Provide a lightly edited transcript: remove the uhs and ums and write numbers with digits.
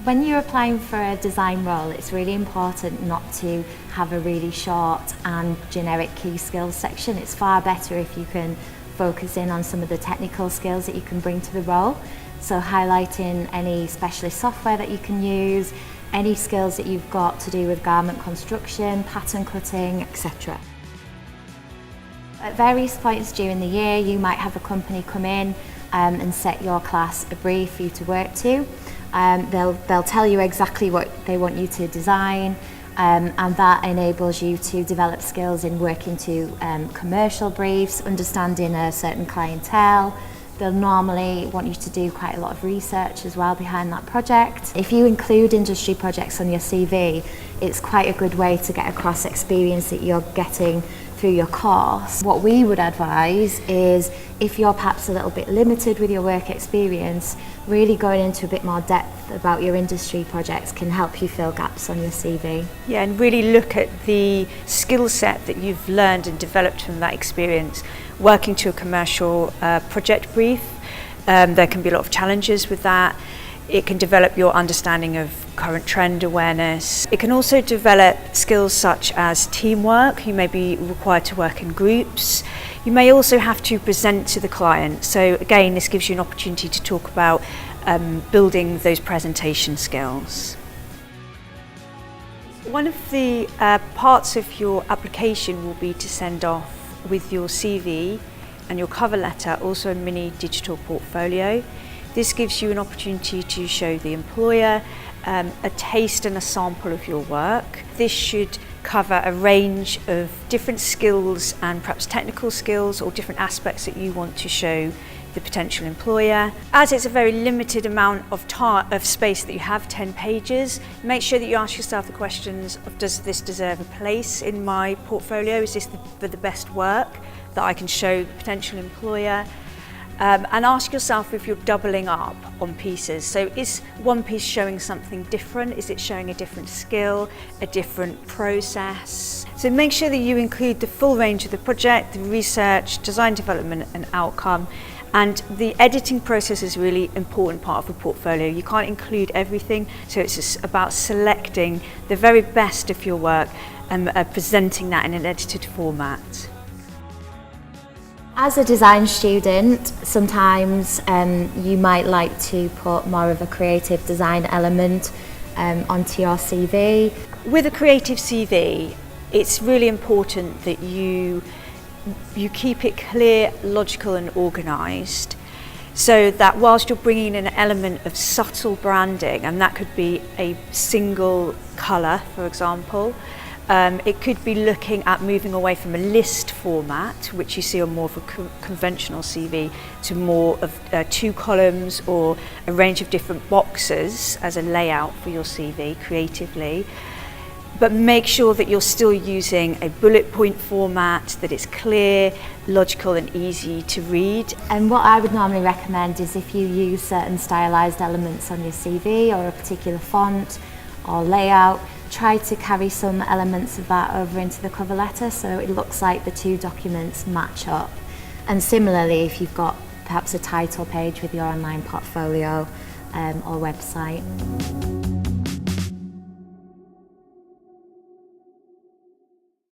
When you're applying for a design role, it's really important not to have a really short and generic key skills section. It's far better if you can focus in on some of the technical skills that you can bring to the role. So highlighting any specialist software that you can use, any skills that you've got to do with garment construction, pattern cutting, etc. At various points during the year, you might have a company come in and set your class a brief for you to work to. They'll tell you exactly what they want you to design, and that enables you to develop skills in working to commercial briefs, understanding a certain clientele. They'll normally want you to do quite a lot of research as well behind that project. If you include industry projects on your CV, it's quite a good way to get across experience that you're getting through your course. What we would advise is, if you're perhaps a little bit limited with your work experience, really going into a bit more depth about your industry projects can help you fill gaps on your CV. Yeah, and really look at the skill set that you've learned and developed from that experience working to a commercial project brief. There can be a lot of challenges with that. It can develop your understanding of current trend awareness. It can also develop skills such as teamwork. You may be required to work in groups. You may also have to present to the client. So again, this gives you an opportunity to talk about building those presentation skills. One of the parts of your application will be to send off with your CV and your cover letter, also a mini digital portfolio. This gives you an opportunity to show the employer a taste and a sample of your work. This should cover a range of different skills and perhaps technical skills or different aspects that you want to show the potential employer. As it's a very limited amount of space that you have, 10 pages, make sure that you ask yourself the questions of, does this deserve a place in my portfolio? Is this the best work that I can show the potential employer? And ask yourself if you're doubling up on pieces. So is one piece showing something different? Is it showing a different skill, a different process? So make sure that you include the full range of the project, the research, design development and outcome. And the editing process is a really important part of a portfolio. You can't include everything, so it's just about selecting the very best of your work and presenting that in an edited format. As a design student, sometimes you might like to put more of a creative design element onto your CV. With a creative CV, it's really important that you keep it clear, logical and organised, so that whilst you're bringing in an element of subtle branding, and that could be a single colour, for example, it could be looking at moving away from a list format, which you see on more of a conventional CV, to more of 2 columns or a range of different boxes as a layout for your CV creatively. But make sure that you're still using a bullet point format, that it's clear, logical and easy to read. And what I would normally recommend is, if you use certain stylised elements on your CV or a particular font or layout, try to carry some elements of that over into the cover letter so it looks like the two documents match up. And similarly, if you've got perhaps a title page with your online portfolio or website.